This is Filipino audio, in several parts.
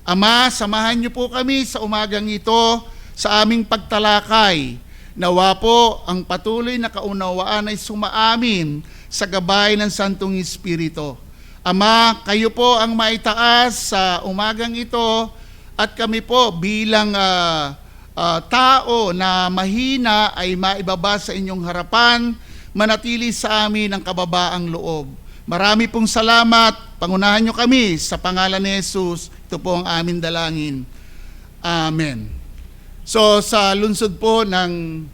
Ama, samahan niyo po kami sa umagang ito sa aming pagtalakay. Nawa po ang patuloy na kaunawaan ay sumaamin sa gabay ng Santong Espiritu. Ama, kayo po ang maitaas sa umagang ito at kami po bilang tao na mahina ay maibaba sa inyong harapan, manatili sa amin ang kababaang loob. Marami pong salamat. Pangunahan nyo kami sa pangalan ni Jesus. Ito po ang aming dalangin. Amen. So sa lungsod po ng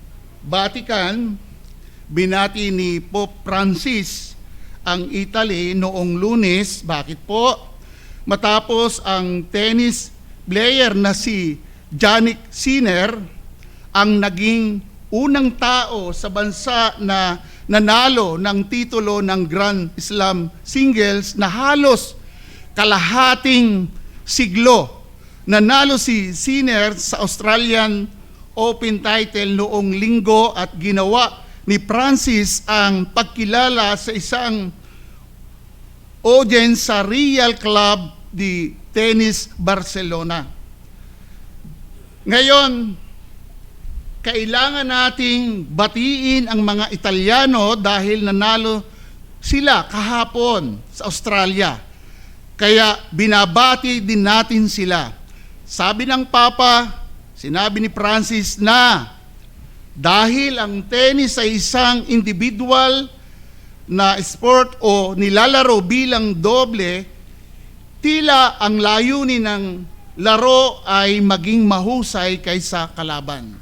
Vatican, binati ni Pope Francis ang Italy noong Lunes. Bakit po? Matapos ang tennis player na si Jannik Sinner ang naging unang tao sa bansa na nanalo ng titulo ng Grand Slam Singles na halos kalahating siglo. Nanalo si Sinner sa Australian Open title noong Linggo at ginawa ni Francis ang pagkilala sa isang audience sa Real Club de Tennis Barcelona. Ngayon, kailangan nating batiin ang mga Italyano dahil nanalo sila kahapon sa Australia. Kaya binabati din natin sila. Sabi ng Papa, sinabi ni Francis na dahil ang tennis ay isang individual na sport o nilalaro bilang doble, tila ang layunin ng laro ay maging mahusay kaysa kalaban.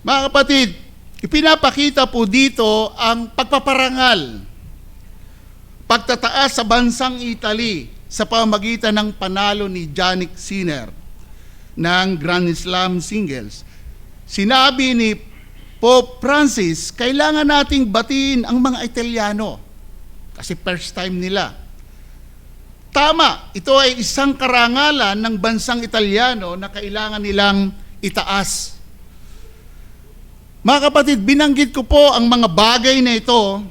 Mga kapatid, ipinapakita po dito ang pagpaparangal, pagtataas sa bansang Italy sa pamamagitan ng panalo ni Jannik Sinner ng Grand Slam Singles. Sinabi ni Pope Francis, kailangan nating batiin ang mga Italiano kasi first time nila. Tama, ito ay isang karangalan ng bansang Italiano na kailangan nilang itaas. Mga kapatid, binanggit ko po ang mga bagay na ito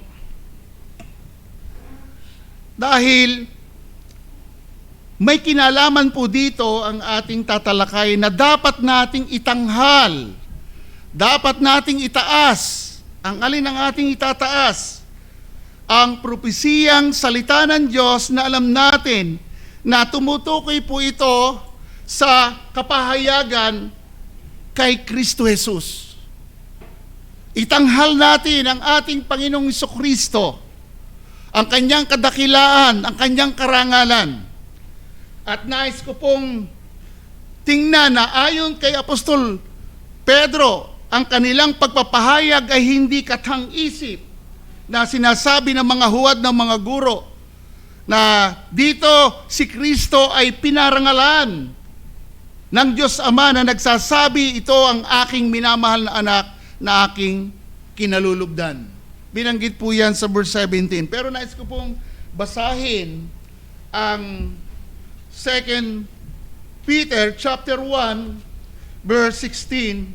dahil may kinalaman po dito ang ating tatalakay na dapat nating itanghal, dapat nating itaas. Ang alin ang ating itataas? Ang propesiyang salita ng Diyos na alam natin na tumutukoy po ito sa kapahayagan kay Kristo Jesus. Itanghal natin ang ating Panginoong Jesucristo, ang kanyang kadakilaan, ang kanyang karangalan. At nais ko pong tingnan na ayon kay Apostol Pedro, ang kanilang pagpapahayag ay hindi katang-isip na sinasabi ng mga huwad ng mga guro na dito si Kristo ay pinarangalan ng Diyos Ama na nagsasabi, ito ang aking minamahal na anak na aking kinalulugdan. Binanggit po yan sa verse 17. Pero nais ko pong basahin ang 2 Peter chapter 1 verse 16.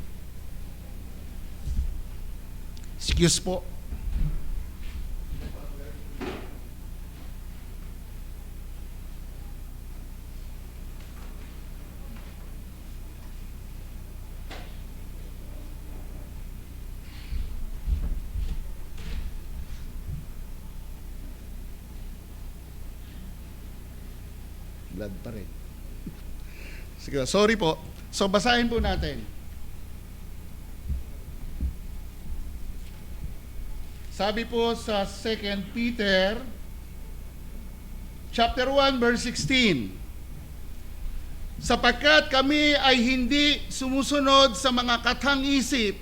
Excuse po. Blood pa rin. Sige, sorry po. So basahin po natin. Sabi po sa 2 Peter chapter 1 verse 16. Sapagkat kami ay hindi sumusunod sa mga katang-isip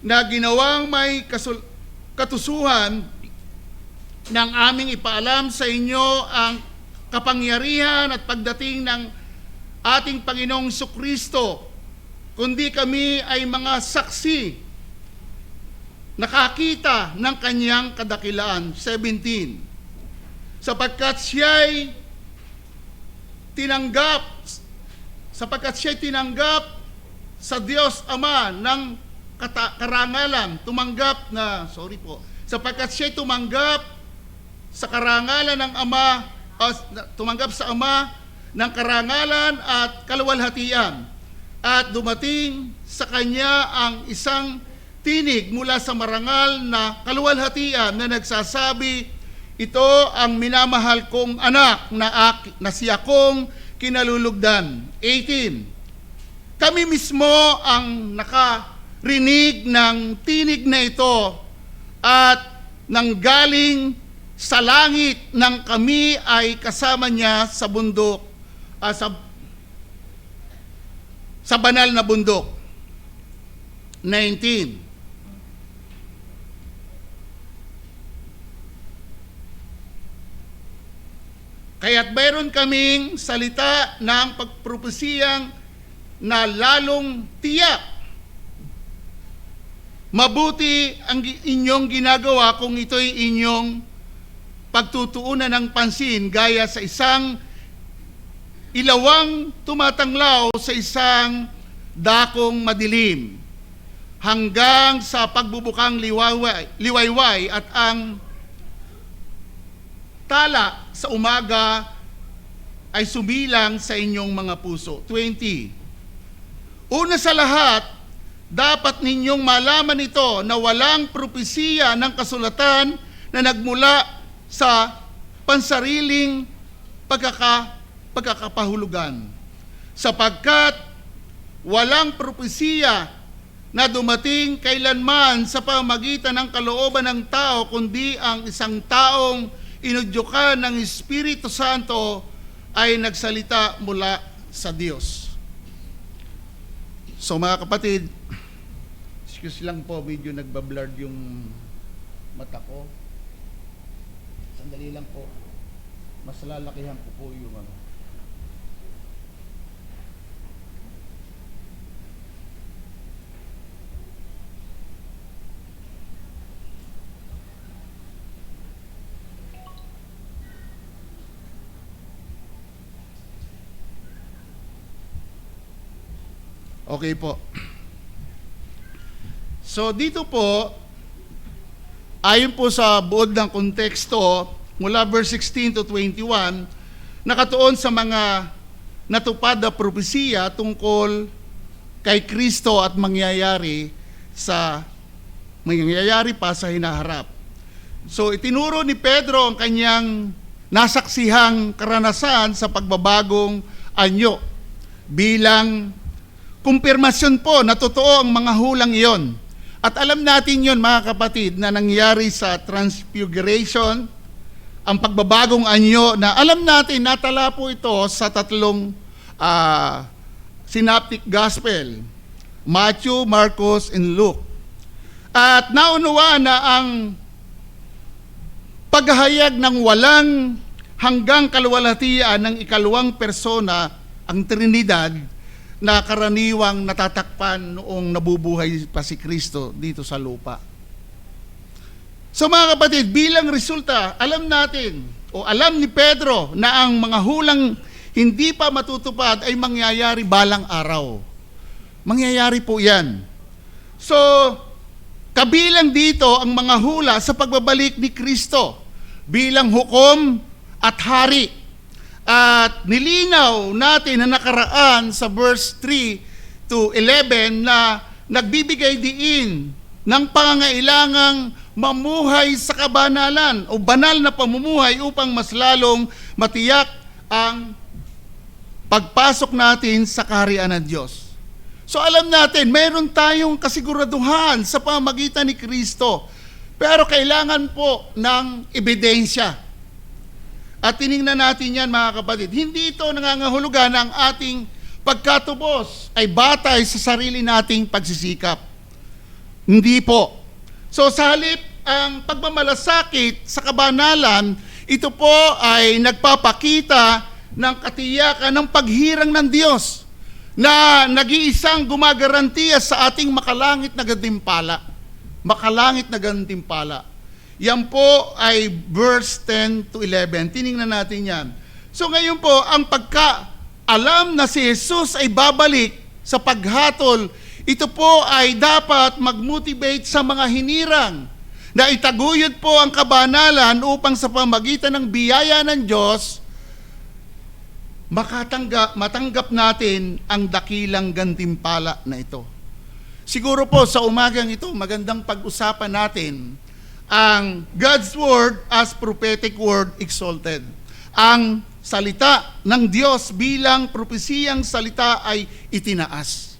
na ginawang may katusuhan ng aming ipaalam sa inyo ang kapangyarihan at pagdating ng ating Panginoong Jesucristo, kundi kami ay mga saksi, nakakita ng kanyang kadakilaan. 17. Sapagkat siya'y tinanggap sa Diyos Ama ng karangalan, sapagkat siya'y tumanggap sa karangalan ng Ama, tumanggap sa Ama ng karangalan at kaluwalhatian. At dumating sa kanya ang isang tinig mula sa marangal na kaluwalhatian na nagsasabi, ito ang minamahal kong anak na siya kong kinalulugdan. 18. Kami mismo ang nakarinig ng tinig na ito at nanggaling sa langit nang kami ay kasama niya sa bundok, sa banal na bundok. 19. Kaya't mayroon kaming salita ng pagpropesiyang na lalong tiyak. Mabuti ang inyong ginagawa kung ito'y inyong pagtutuunan ng pansin gaya sa isang ilawang tumatanglaw sa isang dakong madilim hanggang sa pagbubukang liwayway at ang tala sa umaga ay sumilang sa inyong mga puso. 20. Una sa lahat, dapat ninyong malaman ito na walang propesiya ng kasulatan na nagmula sa pansariling pagkakapahulugan. Sapagkat walang propesiya na dumating kailanman sa pamagitan ng kalooban ng tao, kundi ang isang taong inudyukan ng Espiritu Santo ay nagsalita mula sa Diyos. So mga kapatid, excuse lang po, medyo nagbablurred yung mata ko. Sandali lang po. Mas lalakihan ko po yung ano. Okay po. So dito po, ayon po sa buod ng konteksto, mula verse 16 to 21, nakatuon sa mga natupad na propesiya tungkol kay Kristo at mangyayari pa sa hinaharap. So itinuro ni Pedro ang kanyang nasaksihang karanasan sa pagbabagong anyo bilang kumpirmasyon po na totoo ang mga hulang iyon. At alam natin yon mga kapatid na nangyari sa Transfiguration, ang pagbabagong anyo na alam natin natala po ito sa tatlong synoptic gospel, Matthew, Marcos, and Luke. At naunawaan na ang paghahayag ng walang hanggang kaluwalhatian ng ikalawang persona, ang Trinidad, na karaniwang natatakpan noong nabubuhay pa si Kristo dito sa lupa. So mga kapatid, bilang resulta, alam natin o alam ni Pedro na ang mga hulang hindi pa matutupad ay mangyayari balang araw. Mangyayari po yan. So, kabilang dito ang mga hula sa pagbabalik ni Kristo bilang hukom at hari. At nilinaw natin na nakaraan sa verse 3 to 11 na nagbibigay diin ng pangangailangang mamuhay sa kabanalan o banal na pamumuhay upang mas lalong matiyak ang pagpasok natin sa kaharian ng Diyos. So alam natin, mayroon tayong kasiguraduhan sa pamamagitan ni Kristo, pero kailangan po ng ebidensya. At tiningnan natin yan mga kapatid, hindi ito nangangahulugan ng ating pagkatubos ay batay sa sarili nating pagsisikap. Hindi po. So sa halip, ang pagmamalasakit sa kabanalan, ito po ay nagpapakita ng katiyakan ng paghirang ng Diyos na nag-iisang gumagarantiya sa ating makalangit na gantimpala. Makalangit na gantimpala. Yan po ay verse 10 to 11. Tiningnan natin yan. So ngayon po, ang pagkaalam na si Jesus ay babalik sa paghatol, ito po ay dapat mag-motivate sa mga hinirang na itaguyod po ang kabanalan upang sa pamagitan ng biyaya ng Diyos matanggap natin ang dakilang gantimpala na ito. Siguro po sa umagang ito, magandang pag-usapan natin ang God's Word as prophetic word exalted. Ang salita ng Diyos bilang propesiyang salita ay itinaas.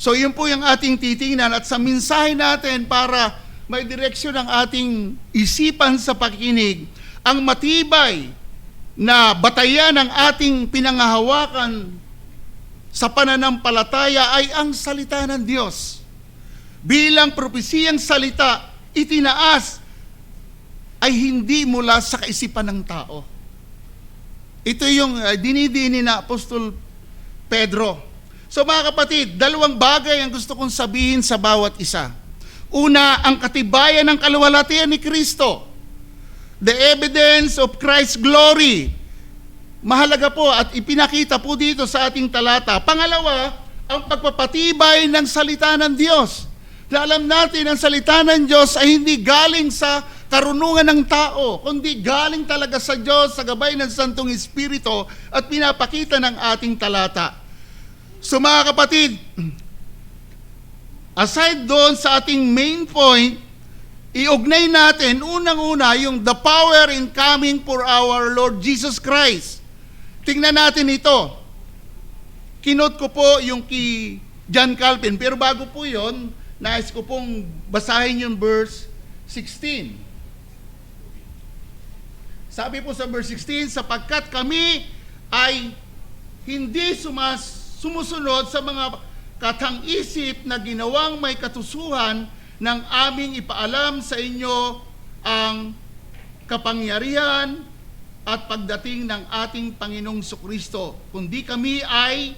So yun po yung ating titingnan at sa mensahe natin para may direksyon ang ating isipan sa pakikinig, ang matibay na batayan ng ating pinangahawakan sa pananampalataya ay ang salita ng Diyos. Bilang propesiyang salita, itinaas ay hindi mula sa kaisipan ng tao. Ito yung dinidini na Apostol Pedro. So mga kapatid, dalawang bagay ang gusto kong sabihin sa bawat isa. Una, ang katibayan ng kaluwalhatian ni Kristo. The evidence of Christ's glory. Mahalaga po at ipinakita po dito sa ating talata. Pangalawa, ang pagpapatibay ng salita ng Diyos. Na alam natin, ang salita ng Diyos ay hindi galing sa karunungan ng tao, kundi galing talaga sa Diyos, sa gabay ng Santong Espiritu at pinapakita ng ating talata. So mga kapatid, aside doon sa ating main point, iugnay natin unang-una yung the power in coming for our Lord Jesus Christ. Tingnan natin ito. Kinote ko po yung kay John Calvin, pero bago po yon, nais ko pong basahin yung verse 16. Sabi po sa verse 16, sapagkat kami ay hindi sumusunod sa mga katang-isip na ginawang may katusuhan ng aming ipaalam sa inyo ang kapangyarihan at pagdating ng ating Panginoong Jesucristo, kundi kami ay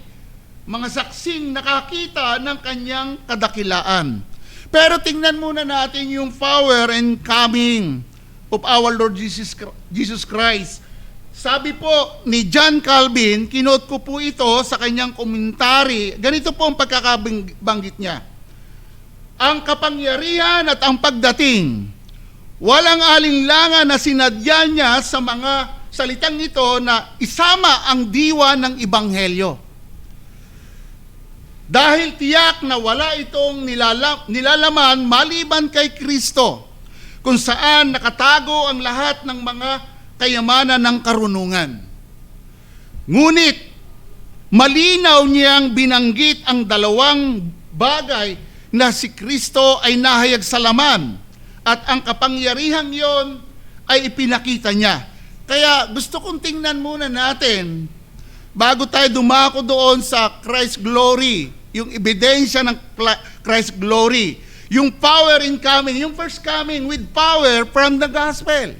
mga saksing nakakita ng kanyang kadakilaan. Pero tingnan muna natin yung power and coming of our Lord Jesus Christ. Sabi po ni John Calvin, kinote ko po ito sa kanyang komentary, ganito po ang pagkakabanggit niya. Ang kapangyarihan at ang pagdating, walang alinlangan na sinadya niya sa mga salitang ito na isama ang diwa ng Ebanghelyo. Dahil tiyak na wala itong nilalaman maliban kay Kristo, kung saan nakatago ang lahat ng mga kayamanan ng karunungan. Ngunit, malinaw niyang binanggit ang dalawang bagay na si Kristo ay nahayag sa laman at ang kapangyarihang yon ay ipinakita niya. Kaya gusto kong tingnan muna natin bago tayo dumako doon sa Christ's glory, yung ebidensya ng Christ's glory, yung power in coming, yung first coming with power from the gospel.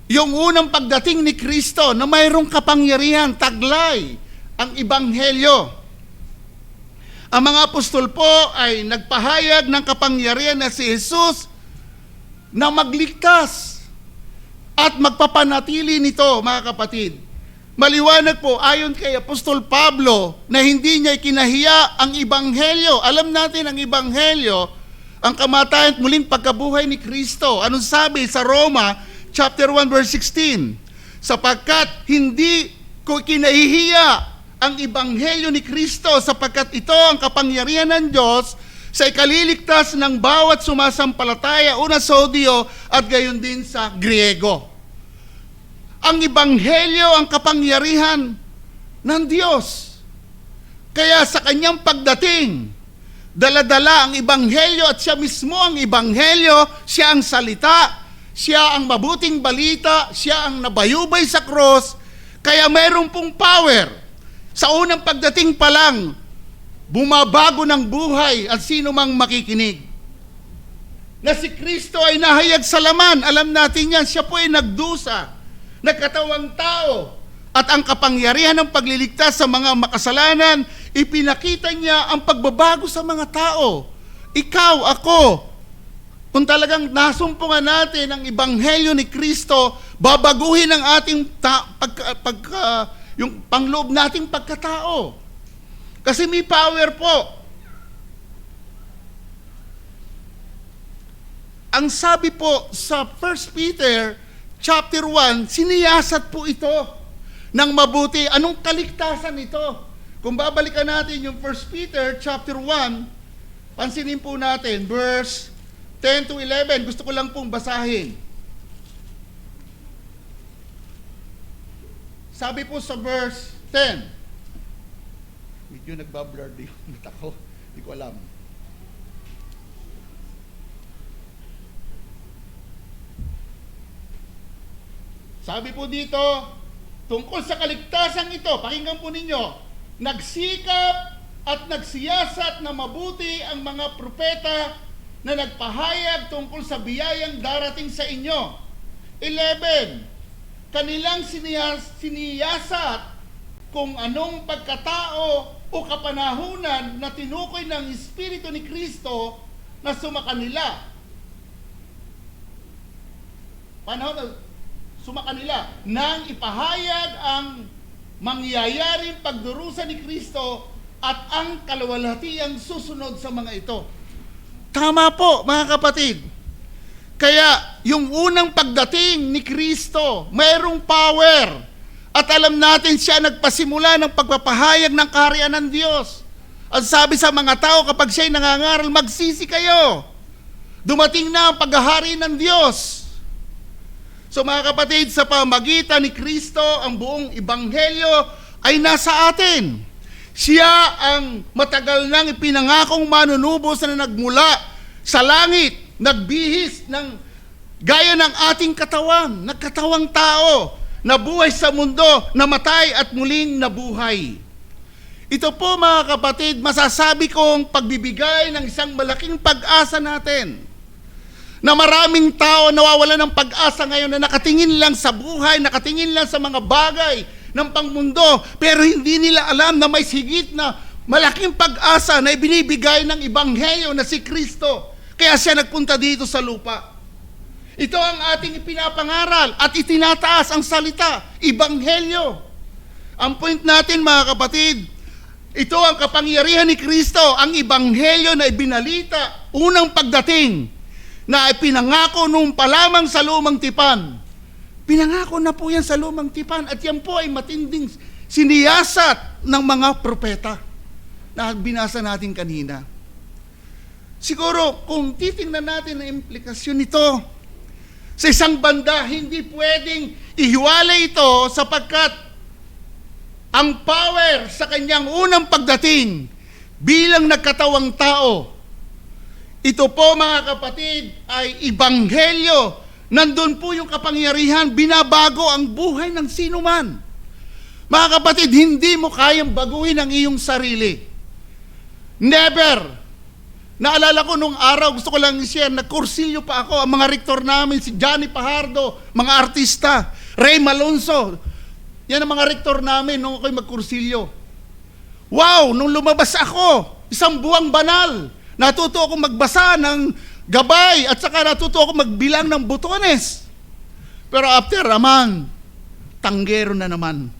Yung unang pagdating ni Kristo na mayroong kapangyarihan, taglay, ang Ebanghelyo. Ang mga apostol po ay nagpahayag ng kapangyarihan na si Jesus na magligtas at magpapanatili nito, mga kapatid. Maliwanag po, ayon kay Apostol Pablo, na hindi niya kinahiya ang Ebanghelyo. Alam natin ang Ebanghelyo, ang kamatayan at muling pagkabuhay ni Kristo. Anong sabi sa Roma, chapter 1, verse 16? Sapagkat hindi ko kinahihiya ang Ebanghelyo ni Kristo, sapagkat ito ang kapangyarihan ng Diyos sa ikaliligtas ng bawat sumasampalataya, una sa Hudyo at gayon din sa Griego. Ang Ebanghelyo ang kapangyarihan ng Diyos. Kaya sa kanyang pagdating, dala-dala ang Ebanghelyo at siya mismo ang Ebanghelyo, siya ang salita, siya ang mabuting balita, siya ang nabayubay sa cross, kaya mayroon pong power. Sa unang pagdating pa lang, bumabago ng buhay at sino mang makikinig. Na si Kristo ay nahayag sa laman, alam natin yan, siya po ay nagdusa, nagkatawang tao, at ang kapangyarihan ng pagliligtas sa mga makasalanan, ipinakita niya ang pagbabago sa mga tao. Ikaw, ako, kung talagang nasumpungan natin ang Ebanghelyo ni Kristo, babaguhin ang ating yung pangloob nating pagkatao. Kasi may power po. Ang sabi po sa 1 Peter chapter 1, siniyasat po ito ng mabuti. Anong kaligtasan ito? Kung babalikan natin yung 1 Peter chapter 1, pansinin po natin, verse 10 to 11. Gusto ko lang pong basahin. Sabi po sa verse 10, medyo nagbablur din yung mata ko, hindi ko alam. Sabi po dito, tungkol sa kaligtasan ito, pakinggan po ninyo, nagsikap at nagsiyasat na mabuti ang mga propeta na nagpahayag tungkol sa biyayang darating sa inyo. 11, kanilang siniyasat kung anong pagkatao o kapanahunan na tinukoy ng Espiritu ni Kristo na sumakanila. Panahon na sumakanila nang ipahayag ang mangyayaring pagdurusa ni Kristo at ang kaluwalhatiang susunod sa mga ito. Tama po, mga kapatid. Kaya yung unang pagdating ni Kristo, mayroong power. At alam natin siya nagpasimula ng pagpapahayag ng kaharian ng Diyos. At sabi sa mga tao, kapag siya'y nangangaral, magsisi kayo. Dumating na ang paghahari ng Diyos. So mga kapatid, sa pamagitan ni Kristo, ang buong ebanghelyo ay nasa atin. Siya ang matagal nang ipinangakong manunubos na nagmula sa langit, nagbihis ng gaya ng ating katawan, nagkatawang tao, nabuhay sa mundo, namatay at muling nabuhay. Ito po mga kapatid, masasabi kong pagbibigay ng isang malaking pag-asa natin, na maraming tao nawawalan ng pag-asa ngayon na nakatingin lang sa buhay, nakatingin lang sa mga bagay ng pangmundo, pero hindi nila alam na may higit na malaking pag-asa na ibinibigay ng Ebanghelyo na si Kristo. Kaya siya nagpunta dito sa lupa. Ito ang ating ipinapangaral at itinataas ang salita, Ebanghelyo. Ang point natin mga kapatid, ito ang kapangyarihan ni Kristo, ang Ebanghelyo na ibinalita, unang pagdating, na ipinangako nung pa lamang sa lumang tipan. Pinangako na po yan sa lumang tipan at yan po ay matinding siniyasat ng mga propeta na binasa natin kanina. Siguro kung titingnan natin ang implikasyon nito, sa isang banda hindi pwedeng ihiwalay ito sapagkat ang power sa kanyang unang pagdating bilang nagkatawang tao, ito po mga kapatid ay Ebanghelyo. Nandun po yung kapangyarihan, binabago ang buhay ng sino man. Mga kapatid, hindi mo kayang baguhin ang iyong sarili. Never. Naalala ko nung araw, gusto ko lang i-share, nagkursilyo pa ako, ang mga rektor namin, si Johnny Pajardo, mga artista, Ray Malonzo, yan ang mga rektor namin nung ako'y magkursilyo. Wow, nung lumabas ako, isang buwang banal, natuto ako magbasa ng gabay at saka natuto ako magbilang ng butones. Pero after naman, tanggero na naman.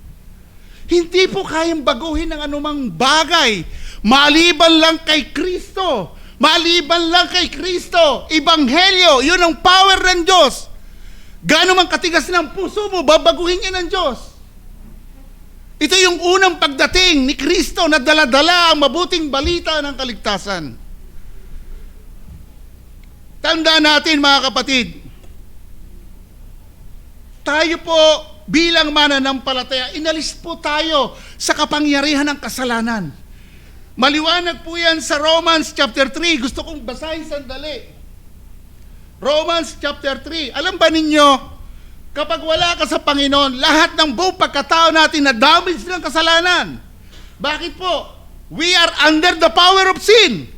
Hindi po kayang baguhin ng anumang bagay maliban lang kay Kristo. Maliban lang kay Kristo. Ebanghelyo, yun ang power ng Diyos. Gaano man katigas ng puso mo, babaguhin niya ng Diyos. Ito yung unang pagdating ni Kristo na daladala ang mabuting balita ng kaligtasan. Tandaan natin mga kapatid, tayo po bilang mananampalataya, inalis po tayo sa kapangyarihan ng kasalanan. Maliwanag po yan sa Romans chapter 3. Gusto kong basahin sandali. Romans chapter 3. Alam ba ninyo, kapag wala ka sa Panginoon, lahat ng buong pagkatao natin na damage ng kasalanan. Bakit po? We are under the power of sin.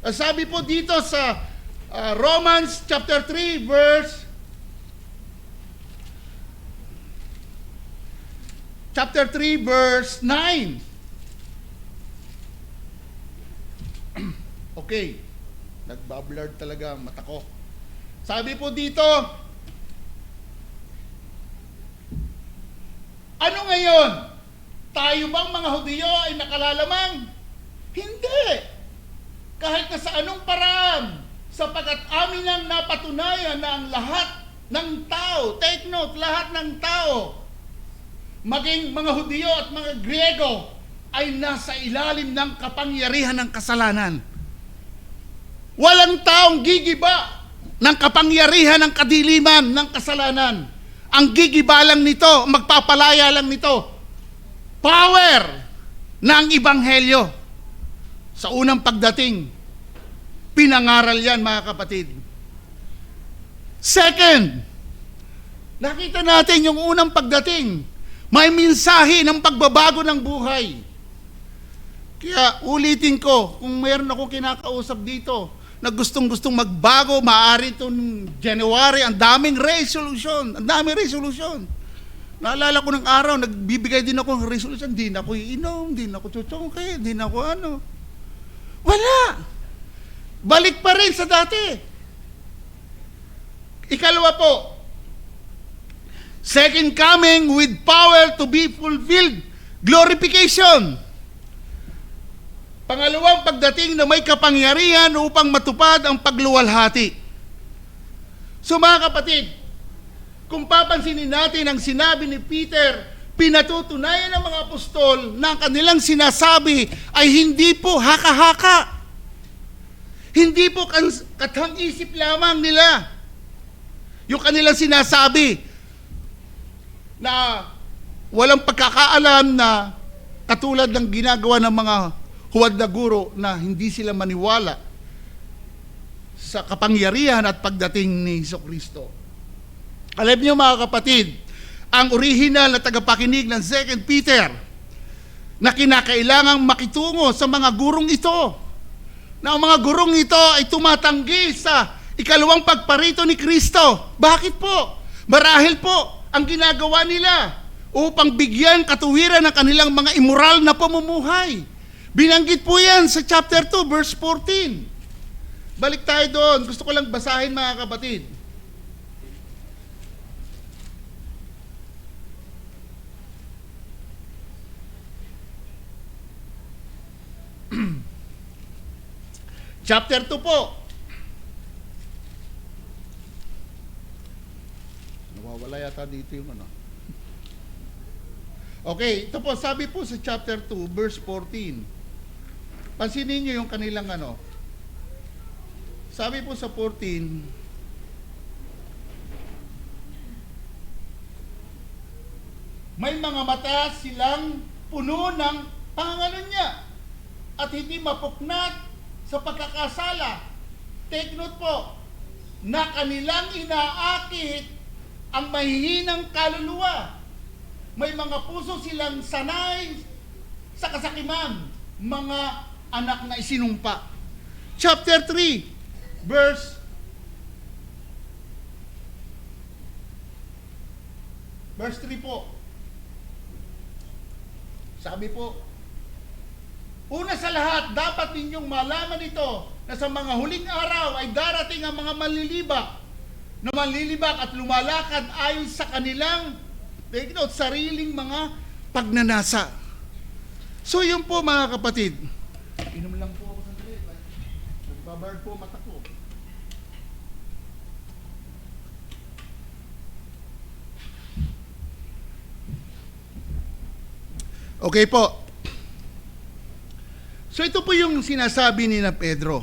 Sabi po dito sa Romans chapter 3 verse chapter 3 verse 9. Okay. Nagbablurred talaga ang mata ko. Sabi po dito, ano ngayon? Tayo bang mga Hudiyo ay nakalalamang? Hindi. Kahit na sa anong paraan, sapagkat amin ang napatunayan na ang lahat ng tao, take note, lahat ng tao, maging mga Hudyo at mga Griego, ay nasa ilalim ng kapangyarihan ng kasalanan. Walang taong gigiba ng kapangyarihan ng kadiliman ng kasalanan. Ang gigiba lang nito, magpapalaya lang nito, power ng Ebanghelyo. Sa unang pagdating, pinangaral yan, mga kapatid. Second, nakita natin yung unang pagdating, may mensahe ng pagbabago ng buhay. Kaya ulitin ko, kung mayroon akong kinakausap dito na gustong-gustong magbago, maaari itong January, ang daming resolution. Naalala ko ng araw, nagbibigay din ako ng resolution, di na ako iinom, di na ako tutsongke, di na ako ano. Wala! Balik pa rin sa dati. Ikalawa po, second coming with power to be fulfilled, glorification. Pangalawang pagdating na may kapangyarihan upang matupad ang pagluwalhati. So mga kapatid, kung papansinin natin ang sinabi ni Peter, pinatutunayan ng mga apostol na ang kanilang sinasabi ay hindi po haka-haka. Hindi po katang-isip lamang nila. Yung kanilang sinasabi na walang pagkakaalam na katulad ng ginagawa ng mga huwad na guro na hindi sila maniwala sa kapangyarihan at pagdating ni Jesucristo. Alam niyo mga kapatid, ang original na tagapakinig ng 2 Peter na kinakailangang makitungo sa mga gurong ito, na ang mga gurong ito ay tumatanggi sa ikalawang pagparito ni Kristo. Bakit po? Marahil po ang ginagawa nila upang bigyan katuwiran ng kanilang mga immoral na pamumuhay. Binanggit po yan sa chapter 2, verse 14. Balik tayo doon. Gusto ko lang basahin mga kapatid. Chapter 2 po. Nawawala yata dito yung ano. Okay, ito po, sabi po sa chapter 2, verse 14. Pansinin niyo yung kanilang ano. Sabi po sa 14, may mga mata silang puno ng pangangalan niya at hindi mapuknat sa pagkakasala. Take note po, na kanilang inaakit ang mahihinang kaluluwa. May mga puso silang sanay sa kasakiman, mga anak na isinumpa. Chapter 3, verse 3 po. Sabi po, una sa lahat, dapat ninyong malaman ito na sa mga huling araw ay darating ang mga manlilibak at lumalakad ayon sa kanilang sariling mga pagnanasa. So yun po mga kapatid. Inom lang po ako sandali. Nagbabard po mata ko. Okay po. So ito po yung sinasabi ni na Pedro.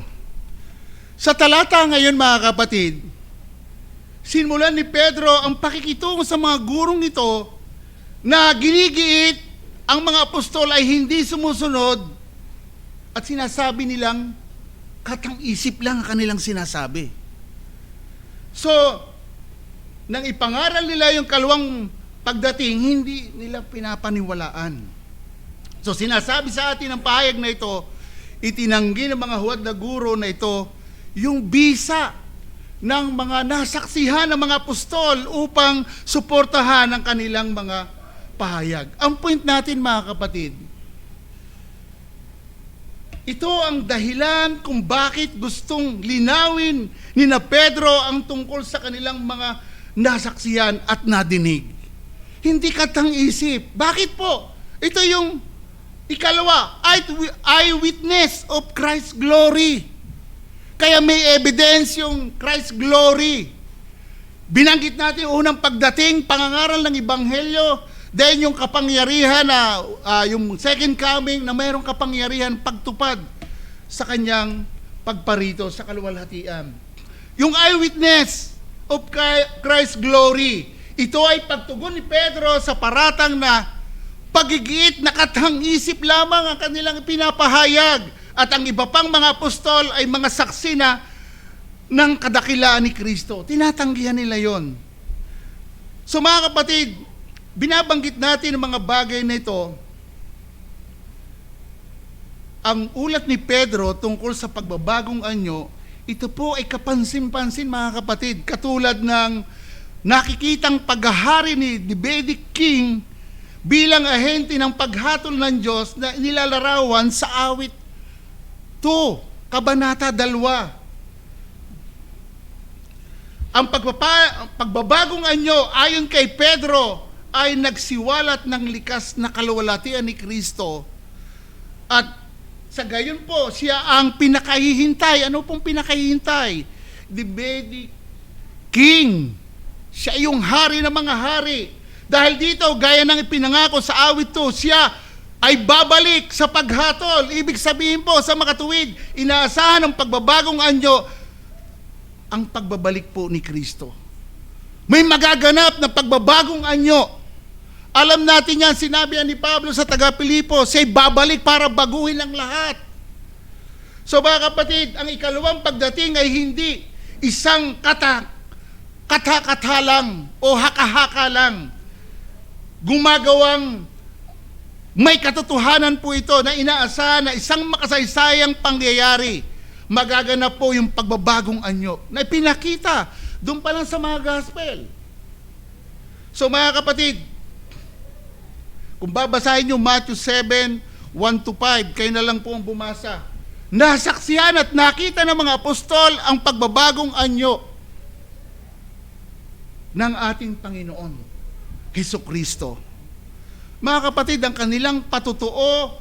Sa talata ngayon mga kapatid, simulan ni Pedro ang pakikitungo sa mga gurong ito na ginigiit ang mga apostol ay hindi sumusunod at sinasabi nilang katang-isip lang ang kanilang sinasabi. So, nang ipangaral nila yung kalawang pagdating, hindi nila pinapaniwalaan. So sinasabi sa atin ng pahayag na ito, itinanggi ng mga huwad na guro na ito yung bisa ng mga nasaksihan ng mga apostol upang suportahan ang kanilang mga pahayag. Ang point natin mga kapatid, ito ang dahilan kung bakit gustong linawin ni na Pedro ang tungkol sa kanilang mga nasaksihan at nadinig. Hindi katang-isip. Bakit po? Ito yung ikalawa, eyewitness of Christ's glory. Kaya may evidence yung Christ's glory. Binanggit natin unang pagdating, pangangaral ng Ebanghelyo, Then yung kapangyarihan na, yung second coming na mayroong kapangyarihan pagtupad sa kanyang pagparito sa kaluwalhatian. Yung eyewitness of Christ's glory, ito ay pagtugon ni Pedro sa paratang na pagigiit na kathang-isip lamang ang kanilang pinapahayag at ang iba pang mga apostol ay mga saksi na ng kadakilaan ni Kristo. Tinatanggihan nila yon. So mga kapatid, binabanggit natin ang mga bagay na ito. Ang ulat ni Pedro tungkol sa pagbabagong anyo, ito po ay kapansin-pansin mga kapatid, katulad ng nakikitang paghahari ni Davidic King bilang ahente ng paghatol ng Diyos na nilalarawan sa awit 2, Kabanata 2. Ang pagbabagong anyo ayon kay Pedro ay nagsiwalat ng likas na kaluwalhatian ni Kristo. At sa gayon po, siya ang pinakahihintay. Ano pong pinakahihintay? Davidic King. Siya yung hari ng mga hari. Dahil dito, gaya ng ipinangako sa awit 2, siya ay babalik sa paghatol. Ibig sabihin po sa makatuwid, inaasahan ng pagbabagong anyo ang pagbabalik po ni Kristo. May magaganap na pagbabagong anyo. Alam natin yan, sinabi ni Pablo sa taga-Pilipo, siya'y babalik para baguhin ang lahat. So mga kapatid, ang ikalawang pagdating ay hindi isang kata-kata lang o haka-haka lang. Gumagawang may katotohanan po ito na inaasahan na isang makasaysayang pangyayari. Magaganap po yung pagbabagong anyo na pinakita doon pa lang sa mga gospel. So mga kapatid, kung babasahin nyo Matthew 7, 1-5, kayo na lang po ang bumasa. Nasaksihan at nakita ng mga apostol ang pagbabagong anyo ng ating Panginoon, Hesukristo. Mga kapatid, ang kanilang patutuo,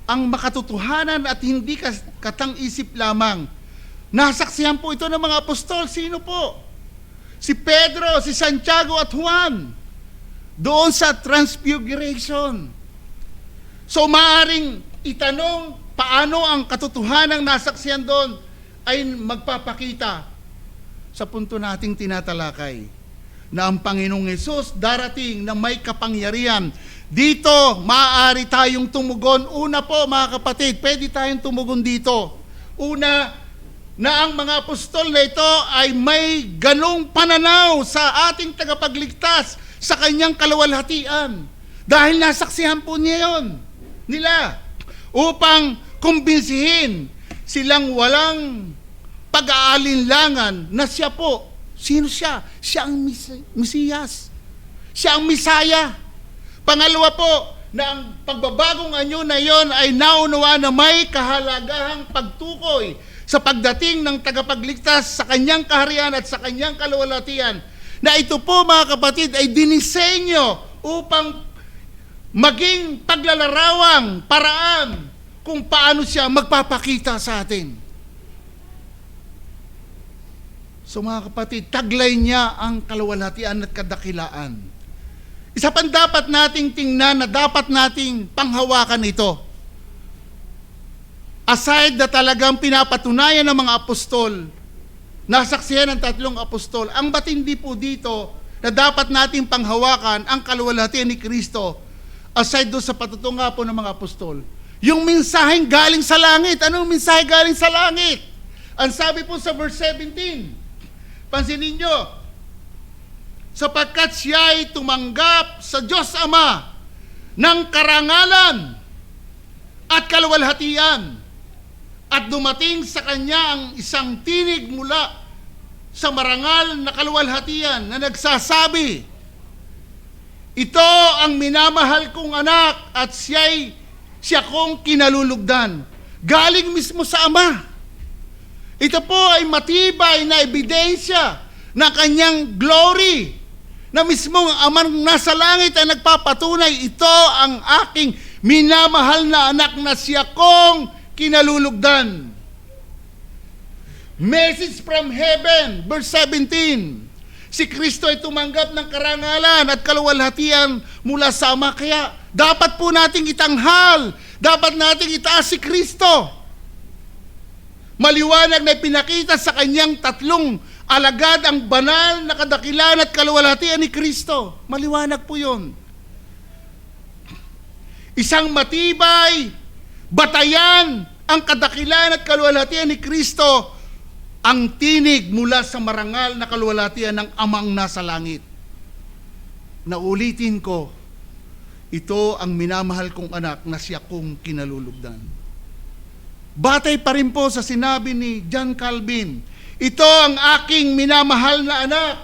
ang makatotohanan at hindi katang-isip lamang. Nasaksihan po ito ng mga apostol. Sino po? Si Pedro, si Santiago at Juan. Doon sa Transfiguration. So maaring itanong paano ang katotohanang nasaksihan doon ay magpapakita sa punto nating tinatalakay na ang Panginoong Hesus darating na may kapangyarihan. Dito, maaari tayong tumugon. Una po mga kapatid, pwede tayong tumugon dito. Una, na ang mga apostol na ito ay may ganong pananaw sa ating tagapagligtas sa kanyang kaluwalhatian. Dahil nasaksihan po nila upang kumbinsihin silang walang pag-aalinlangan na siya po. Sino siya? Siya ang Mesiyas. Siya ang Misaya. Pangalawa po, na ang pagbabagong anyo na yon ay naunawa na may kahalagahang pagtukoy sa pagdating ng tagapagligtas sa kanyang kaharian at sa kanyang kaluwalhatian. Na ito po mga kapatid ay dinisenyo upang maging paglalarawang paraan kung paano siya magpapakita sa atin. So mga kapatid, taglay niya ang kaluwalhatian at kadakilaan. Isa pang dapat nating tingnan na dapat nating panghawakan ito. Aside na talagang pinapatunayan ng mga apostol, nasaksihan ng 3 apostol, ang batindi po dito na dapat nating panghawakan ang kaluwalhatian ni Kristo, aside doon sa patutunga po ng mga apostol. Yung mensaheng galing sa langit. Anong mensahe galing sa langit? Ang sabi po sa verse 17, pansinin nyo, sapagkat siya'y tumanggap sa Diyos Ama ng karangalan at kaluwalhatian at dumating sa kanya ang isang tinig mula sa marangal na kaluwalhatian na nagsasabi, ito ang minamahal kong anak at siya kong kinalulugdan. Galing mismo sa Ama. Ito po ay matibay na ebidensya na kanyang glory, na mismo ang Amang nasa langit ay nagpapatunay, ito ang aking minamahal na anak na siya kong kinalulugdan. Message from heaven, verse 17. Si Kristo ay tumanggap ng karangalan at kaluwalhatian mula sa Ama. Kaya dapat po nating itanghal, dapat nating itaas si Kristo. Maliwanag na pinakita sa kanyang tatlong alagad ang banal na kadakilan at kaluwalhatian ni Kristo. Maliwanag po yun. Isang matibay, batayan ang kadakilan at kaluwalhatian ni Kristo, ang tinig mula sa marangal na kaluwalhatian ng Amang nasa langit. Naulitin ko, ito ang minamahal kong anak na siya kong kinalulugdan. Batay pa rin po sa sinabi ni John Calvin, ito ang aking minamahal na anak.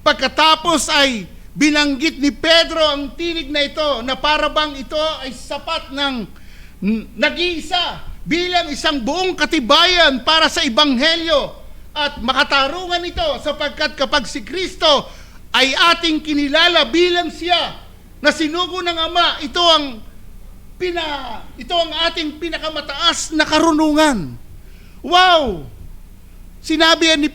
Pagkatapos ay binanggit ni Pedro ang tinig na ito na para bang ito ay sapat ng nag-iisa bilang isang buong katibayan para sa Ebanghelyo. At makatarungan ito sapagkat kapag si Kristo ay ating kinilala bilang siya na sinugo ng Ama, ito ang ating pinakamataas na karunungan. Wow! Sinabi yan ni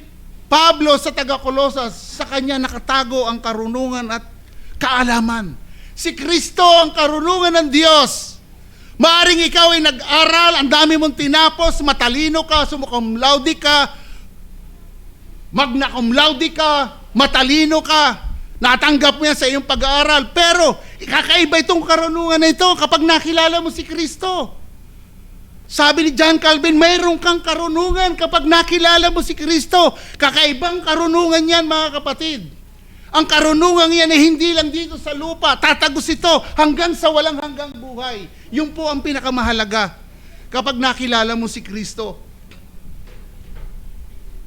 Pablo sa taga-Kolosas, sa kanya nakatago ang karunungan at kaalaman. Si Kristo ang karunungan ng Diyos. Maaring ikaw ay nag-aral, ang dami mong tinapos, matalino ka, summa cum laude ka, magna cum laude ka, matalino ka, natanggap mo yan sa iyong pag-aaral. Pero, kakaiba itong karunungan na ito kapag nakilala mo si Kristo. Sabi ni John Calvin, mayroon kang karunungan kapag nakilala mo si Kristo. Kakaibang karunungan yan, mga kapatid. Ang karunungan yan ay hindi lang dito sa lupa. Tatagos ito hanggang sa walang hanggang buhay. Yun po ang pinakamahalaga kapag nakilala mo si Kristo.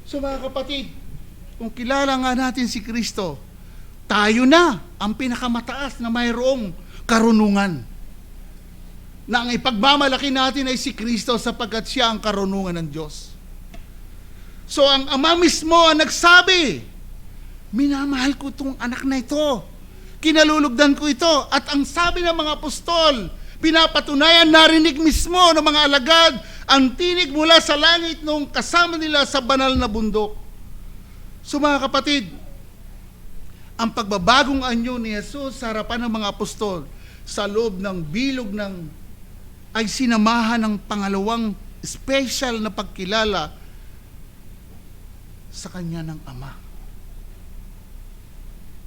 So mga kapatid, kung kilala nga natin si Kristo, tayo na ang pinakamataas na mayroong karunungan. Na ang ipagmamalaki natin ay si Kristo sapagkat siya ang karunungan ng Diyos. So ang Ama mismo ang nagsabi, minamahal ko itong anak na ito. Kinalulugdan ko ito. At ang sabi ng mga apostol, pinapatunayan, narinig mismo ng mga alagad ang tinig mula sa langit nung kasama nila sa banal na bundok. So mga kapatid, ang pagbabagong anyo ni Jesus sa harapan ng mga apostol sa loob ng bilog ay sinamahan ng pangalawang special na pagkilala sa kanya ng Ama.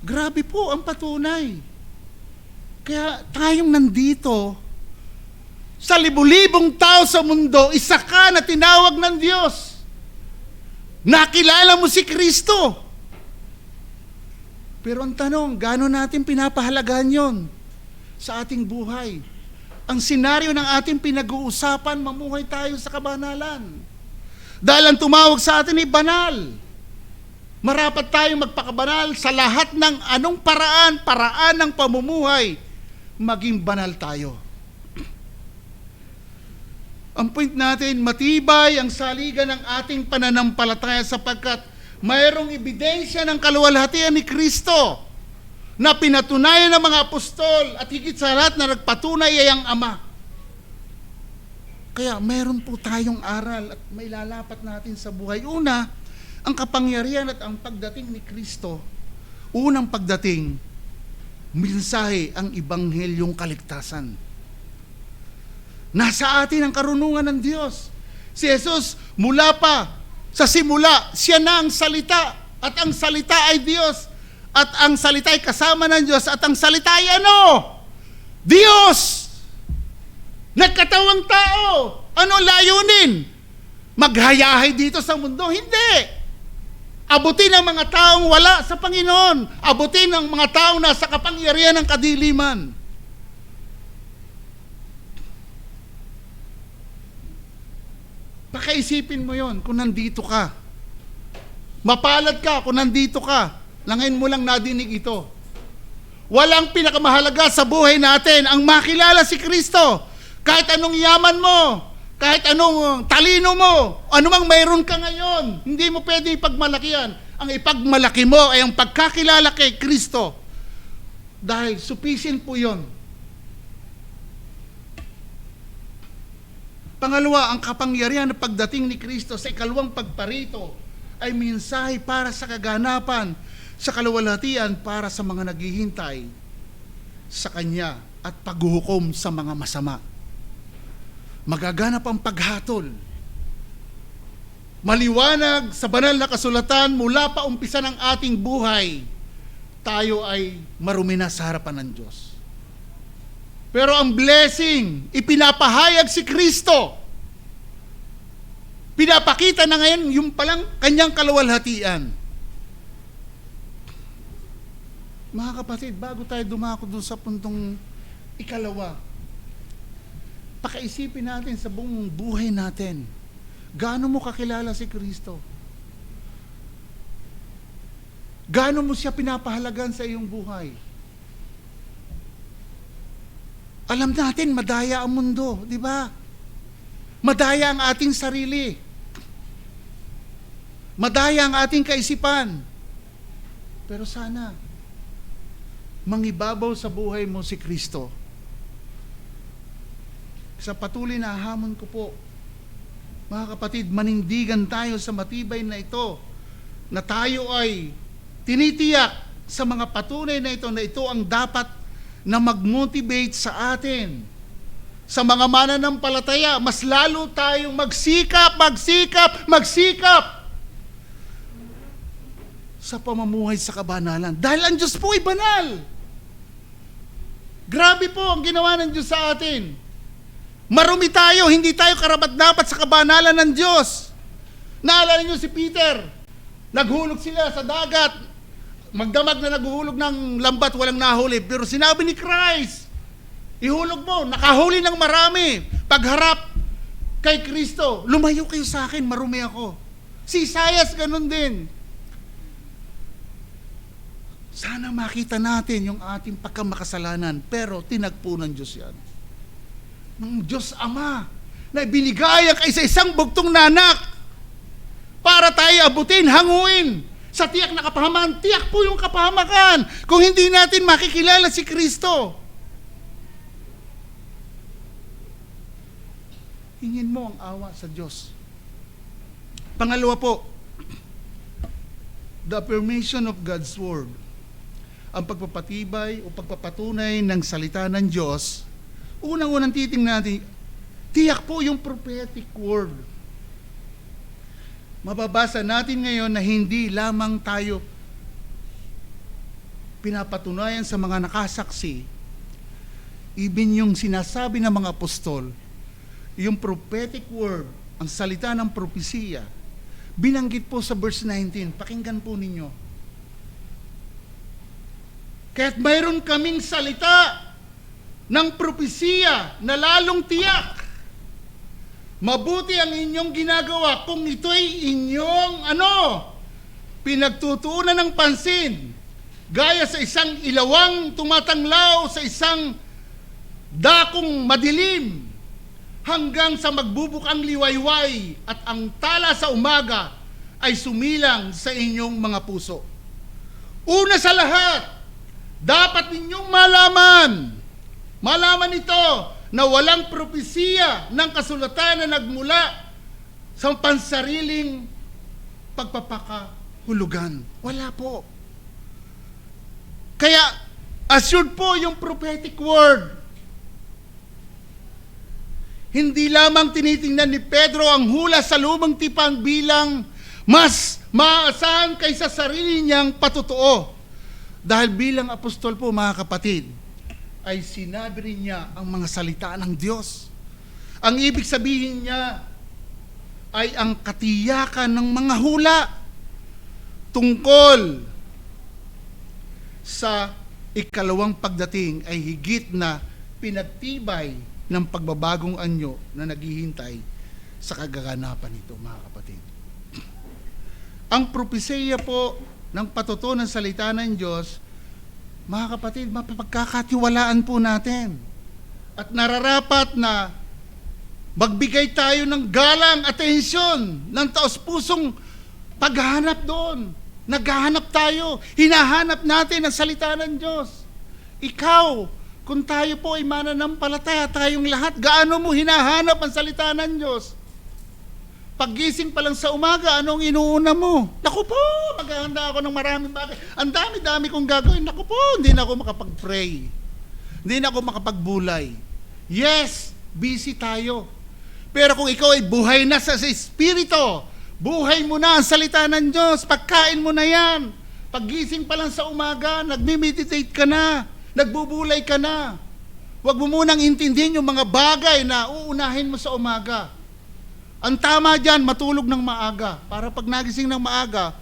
Grabe po ang patunay. Kaya tayong nandito, sa libu-libong tao sa mundo, isa ka na tinawag ng Diyos. Nakilala mo si Kristo. Pero ang tanong, gaano natin pinapahalagahan yon sa ating buhay? Ang senaryo ng ating pinag-uusapan, mamuhay tayo sa kabanalan. Dahil ang tumawag sa atin ay banal. Marapat tayong magpakabanal sa lahat ng anong paraan ng pamumuhay, maging banal tayo. Ang point natin, matibay ang saligan ng ating pananampalataya sapagkat mayroong ebidensya ng kaluwalhatian ni Kristo na pinatunayan ng mga apostol at higit sa lahat na nagpatunay ay ang Ama. Kaya mayroon po tayong aral at may lalapat natin sa buhay. Una, ang kapangyarihan at ang pagdating ni Kristo. Unang pagdating, mensahe ang Ebanghelyong kaligtasan. Nasa atin ang karunungan ng Diyos. Si Jesus, mula pa sa simula, siya na ang salita. At ang salita ay Diyos. At ang salita ay kasama ng Diyos. At ang salita ay ano? Diyos! Nagkatawang tao. Ano layunin? Maghayahay dito sa mundo? Hindi. Abutin ang mga taong wala sa Panginoon. Abutin ang mga taong nasa kapangyarihan ng kadiliman. Pakaisipin mo yon kung nandito ka. Mapalad ka kung nandito ka. Langayin mo lang nadinig ito. Walang pinakamahalaga sa buhay natin ang makilala si Kristo. Kahit anong yaman mo, kahit anong talino mo, anumang mayroon ka ngayon, hindi mo pwede ipagmalaki yan. Ang ipagmalaki mo ay ang pagkakilala kay Kristo. Dahil sufficient po yon. Pangalawa, ang kapangyarihan na pagdating ni Kristo sa ikalawang pagparito ay mensahe para sa kaganapan sa kaluwalhatian para sa mga naghihintay sa Kanya at paghuhukom sa mga masama. Magaganap ang paghatol. Maliwanag sa banal na kasulatan mula pa umpisa ng ating buhay, tayo ay marumi na sa harapan ng Diyos. Pero ang blessing, ipinapahayag si Kristo. Pinapakita na ngayon yung palang kanyang kaluwalhatian. Mga kapatid, bago tayo dumako dun sa puntong ikalawa, pakaisipin natin sa buong buhay natin, gaano mo kakilala si Kristo? Gaano mo siya pinapahalagan sa iyong buhay? Alam natin, madaya ang mundo, di ba? Madaya ang ating sarili. Madaya ang ating kaisipan. Pero sana, mangibabaw sa buhay mo si Kristo. Sa patuloy na hamon ko po, mga kapatid, manindigan tayo sa matibay na ito, na tayo ay tinitiyak sa mga patunay na ito ang dapat na mag-motivate sa atin. Sa mga mananampalataya, mas lalo tayong magsikap sa pamumuhay sa kabanalan. Dahil ang Diyos po ay banal. Grabe po ang ginawa ng Diyos sa atin. Marumi tayo, hindi tayo karapat-dapat sa kabanalan ng Diyos. Naalala niyo si Peter, naghulog sila sa dagat, magdamag na naghuhulog ng lambat, walang nahuli. Pero sinabi ni Christ, ihulog mo, nakahuli ng marami. Pagharap kay Kristo, lumayo kayo sa akin, marumi ako. Si Isaias ganun din. Sana makita natin yung ating pagkamakasalanan, pero tinagpo ng Diyos yan. Ng Diyos Ama, na binigay ang isa-isang bugtong na anak para tayo abutin, hanguin sa tiyak na kapahamakan. Tiyak po yung kapahamakan kung hindi natin makikilala si Kristo. Hingin mo ang awa sa Diyos. Pangalawa po, the affirmation of God's Word. Ang pagpapatibay o pagpapatunay ng salita ng Diyos. Unang-unang titingnan natin, tiyak po yung prophetic word. Mababasa natin ngayon na hindi lamang tayo pinapatunayan sa mga nakasaksi, even yung sinasabi ng mga apostol, yung prophetic word, ang salita ng propesiya, binanggit po sa verse 19. Pakinggan po ninyo. Kaya't mayroon kaming salita ng propesiya na lalong tiyak. Mabuti ang inyong ginagawa kung ito'y inyong pinagtutuunan ng pansin, gaya sa isang ilawang tumatanglaw sa isang dakong madilim, hanggang sa magbubukang liwayway at ang tala sa umaga ay sumilang sa inyong mga puso. Una sa lahat, dapat ninyong malaman ito, na walang propesiya ng kasulatan na nagmula sa pansariling pagpapakahulugan. Wala po. Kaya, assured po yung prophetic word. Hindi lamang tinitingnan ni Pedro ang hula sa lumang tipan bilang mas maaasahan kaysa sarili niyang patutuo. Dahil bilang apostol po, mga kapatid, ay sinabi rin niya ang mga salita ng Diyos. Ang ibig sabihin niya ay ang katiyakan ng mga hula tungkol sa ikalawang pagdating ay higit na pinagtibay ng pagbabagong anyo na naghihintay sa kagaganapan nito, mga kapatid. Ang propesiya po ng patutuo ng salita ng Diyos, mga kapatid, mapapagkakatiwalaan po natin. At nararapat na magbigay tayo ng galang, atensyon, ng taos-pusong paghahanap doon. Naghahanap tayo, hinahanap natin ang salita ng Diyos. Ikaw, kung tayo po ay mananampalataya, tayong lahat, gaano mo hinahanap ang salita ng Diyos? Paggising pa lang sa umaga, anong inuuna mo? Naku po, maghahanda ako ng maraming bagay. Ang dami-dami kong gagawin. Naku po, hindi na ako makapag-pray. Hindi na ako makapagbulay. Yes, busy tayo. Pero kung ikaw ay buhay na sa Espiritu, buhay mo na ang salita ng Diyos, pagkain mo na yan. Paggising pa lang sa umaga, nagme-meditate ka na, nagbubulay ka na. Huwag mo munang intindihin yung mga bagay na uunahin mo sa umaga. Ang tama dyan, matulog ng maaga. Para pag nagising ng maaga,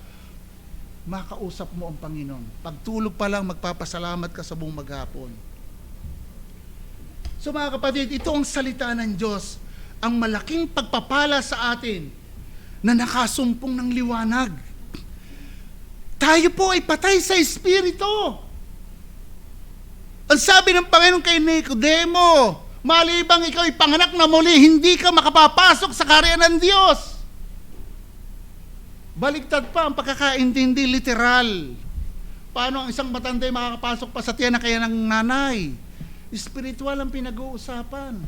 makausap mo ang Panginoon. Pagtulog pa lang, magpapasalamat ka sa buong maghapon. So mga kapatid, ito ang salita ng Diyos. Ang malaking pagpapala sa atin na nakasumpong ng liwanag. Tayo po ay patay sa Espiritu. Ang sabi ng Panginoon kay Nicodemo, malibang ikaw ay panganak na muli, hindi ka makapapasok sa kaharian ng Diyos. Baliktad pa ang pagkakaintindi, literal. Paano ang isang matanda ay makakapasok pa sa tiyan na kaya ng nanay? Espiritual ang pinag-uusapan.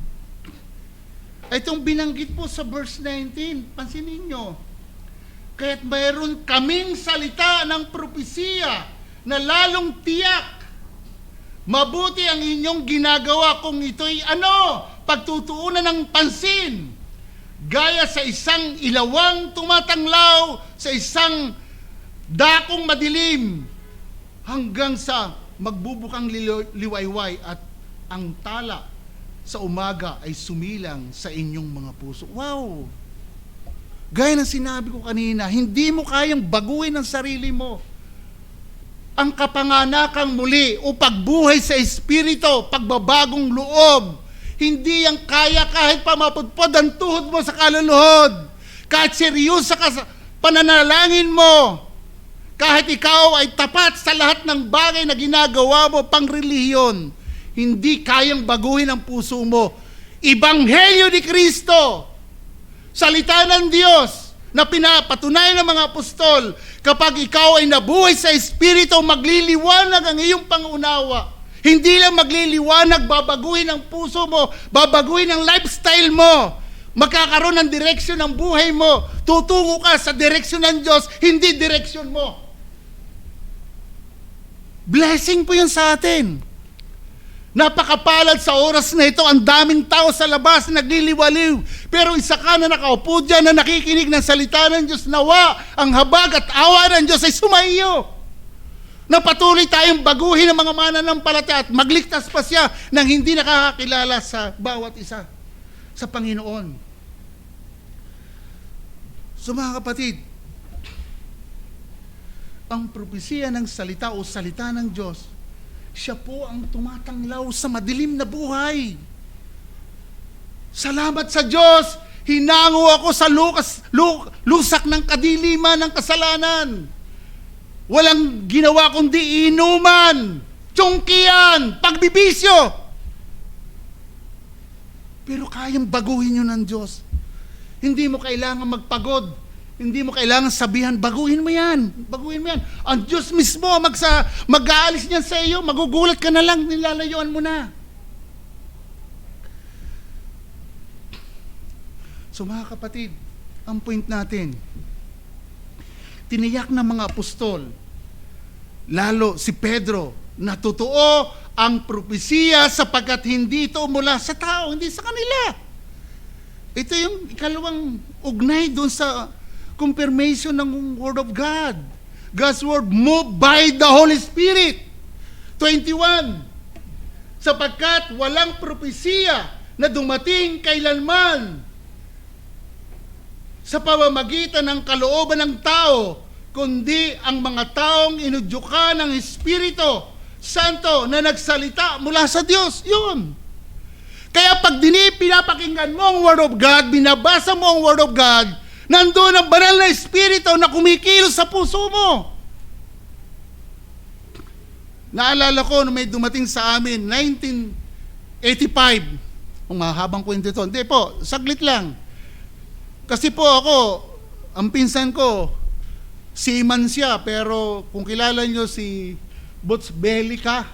Itong binanggit po sa verse 19, pansinin nyo, kaya't mayroon kaming salita ng propesiya na lalong tiyak. Mabuti ang inyong ginagawa kung ito'y pagtutuunan ng pansin. Gaya sa isang ilawang tumatanglaw sa isang dakong madilim hanggang sa magbubukang liwayway at ang tala sa umaga ay sumilang sa inyong mga puso. Wow! Gaya ng sinabi ko kanina, hindi mo kayang baguhin ang sarili mo. Ang kapanganakang muli o pagbuhay sa Espiritu, pagbabagong loob, hindi yang kaya kahit pa mapudpod ang tuhod mo sa kaluluhod. Kahit seryoso ka sa pananalangin mo, kahit ikaw ay tapat sa lahat ng bagay na ginagawa mo pang relihiyon, hindi kayang baguhin ang puso mo. Ebanghelyo ni Kristo, salita ng Diyos na pinapatunayan ng mga apostol, kapag ikaw ay nabuhay sa Espiritu, magliliwanag ang iyong pangunawa. Hindi lang magliliwanag, babaguhin ang puso mo, babaguhin ang lifestyle mo, magkakaroon ng direksyon ng buhay mo, tutungo ka sa direksyon ng Diyos, hindi direksyon mo. Blessing po yun sa atin. Napakapalad sa oras na ito, ang daming tao sa labas nagliliwaliw. Pero isa ka na nakaupo dyan na nakikinig ng salita ng Diyos, nawa ang habag at awa ng Diyos ay sumaiyo. Napatuloy tayong baguhin ang mga mananampalataya at magligtas pa siya nang hindi nakakakilala sa bawat isa sa Panginoon. So mga kapatid, ang propesiya ng salita o salita ng Diyos, siya po ang tumatanglaw sa madilim na buhay. Salamat sa Diyos, hinango ako sa lusak ng kadiliman ng kasalanan. Walang ginawa kundi inuman, tsongkian, pagbibisyo. Pero kayang baguhin yun ng Diyos. Hindi mo kailangan magpagod. Hindi mo kailangan sabihan, baguhin mo yan. Baguhin mo yan. Ang Diyos mismo mag-aalis niyan sa iyo, magugulat ka na lang, nilalayuan mo na. So mga kapatid, ang point natin, tiniyak ng mga apostol, lalo si Pedro, na totoo ang propesiya sapagkat hindi ito mula sa tao, hindi sa kanila. Ito yung ikalawang ugnay doon sa confirmation ng Word of God. God's Word moved by the Holy Spirit. 21. Sapagkat walang propesiya na dumating kailanman sa pamamagitan ng kalooban ng tao, kundi ang mga taong inudyukan ng Espiritu Santo na nagsalita mula sa Diyos. Yun. Kaya pag pinapakinggan mo ang Word of God, binabasa mo ang Word of God, nandoon ang banal na Espiritu na kumikilos sa puso mo. Naalala ko nung may dumating sa amin, 1985. Ang mahabang kwento ito. Hindi po, saglit lang. Kasi po ako, ang pinsan ko, seaman siya, pero kung kilala nyo si Boots Bellica,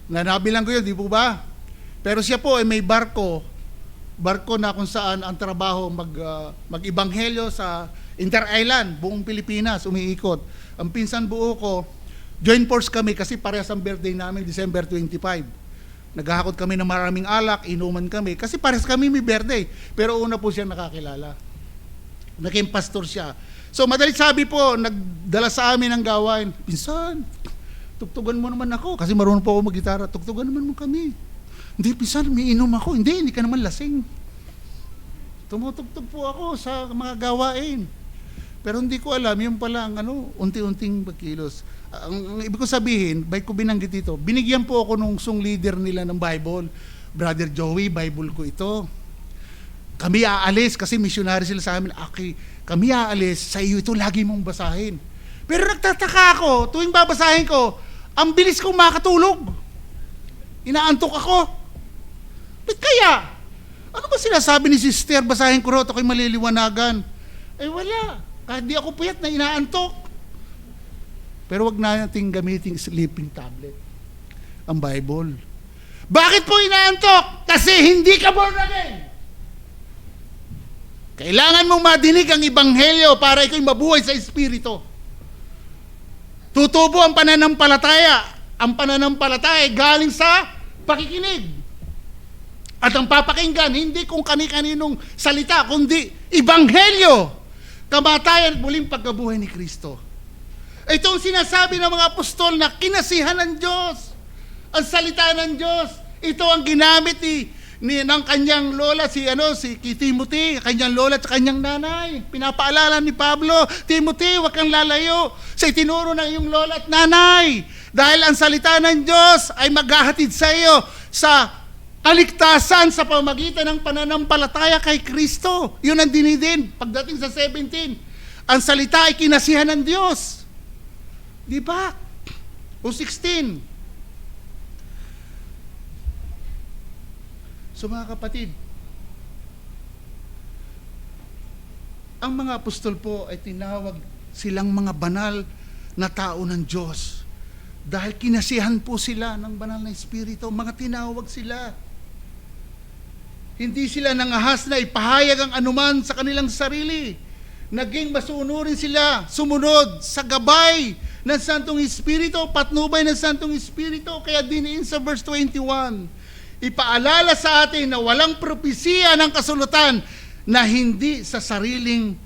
na nabilang ko yun, di po ba? Pero siya po ay may barko barko na kung saan ang trabaho mag-ibanghelyo sa Inter-Island, buong Pilipinas, umiikot. Ang pinsan buo ko, joint force kami kasi parehas ang birthday namin, December 25. Naghahakot kami ng maraming alak, inuman kami, kasi parehas kami may birthday. Pero una po siya nakakilala. Naging pastor siya. So madalit sabi po, nagdala sa amin ng gawain, pinsan, tugtugan mo naman ako, kasi marunong po ako mag-gitara, tugtugan naman mo kami. Hindi, pinsan, may inom ako. Hindi ka naman lasing. Tumutugtog po ako sa mga gawain. Pero hindi ko alam, yung pala ang unti-unting magkilos. Ang ibig ko sabihin, bakit ko binanggit ito, binigyan po ako nung song leader nila ng Bible. Brother Joey, Bible ko ito. Kami aalis, kasi missionary sila sa amin. Okay, kami aalis, sa iyo ito lagi mong basahin. Pero nagtataka ako, tuwing babasahin ko, ang bilis kong makatulog. Inaantok ako. Ba't kaya? Ano ba sinasabi ni sister? Basahin ko rin, ako'y maliliwanagan. Eh wala. Kahit di ako puyat na inaantok. Pero wag na nating gamitin sleeping tablet. Ang Bible. Bakit po inaantok? Kasi hindi ka born again. Kailangan mong madinig ang Ebanghelyo para ikaw'y mabuhay sa Espiritu. Tutubo ang pananampalataya. Ang pananampalataya galing sa pakikinig. At ang papakinggan, hindi kung kani-kaninong salita, kundi Ebanghelyo. Kamatayan at muling pagkabuhay ni Kristo. Itong sinasabi ng mga apostol na kinasihan ng Diyos. Ang salita ng Diyos. Ito ang ginamit ng kanyang lola, si Timothy, kanyang lola at kanyang nanay. Pinapaalala ni Pablo, Timothy, huwag kang lalayo sa itinuro ng iyong lola at nanay. Dahil ang salita ng Diyos ay maghahatid sa iyo sa kaligtasan sa pamagitan ng pananampalataya kay Kristo. Yun ang dinidin. Pagdating sa 17, ang salita ay kinasihan ng Diyos. Di ba? O 16. So mga kapatid, ang mga apostol po ay tinawag silang mga banal na tao ng Diyos. Dahil kinasihan po sila ng banal na Espiritu, mga tinawag sila. Hindi sila nangahas na ipahayag ang anuman sa kanilang sarili. Naging masunurin sila, sumunod sa gabay ng Santong Espiritu, patnubay ng Santong Espiritu. Kaya diniin sa verse 21, ipaalala sa atin na walang propesiya ng kasulatan na hindi sa sariling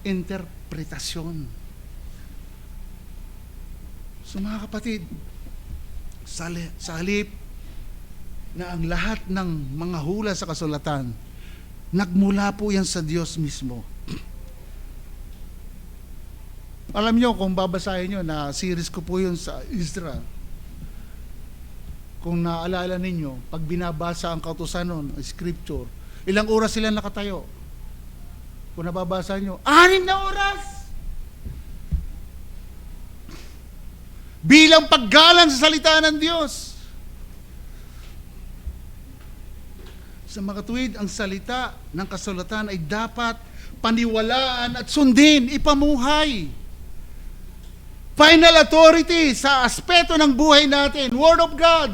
interpretasyon. So mga kapatid, sa halip na ang lahat ng mga hula sa kasulatan, nagmula po yan sa Diyos mismo. Alam nyo, kung babasahin nyo, na series ko po yun sa Israel. Kung naalala ninyo, pag binabasa ang kautusan nun, scripture, ilang oras sila nakatayo? Kung nababasa nyo, 6 na oras! Bilang paggalang sa salita ng Diyos. Sa mga tuwid, ang salita ng kasulatan ay dapat paniwalaan at sundin, ipamuhay. Final authority sa aspeto ng buhay natin, Word of God.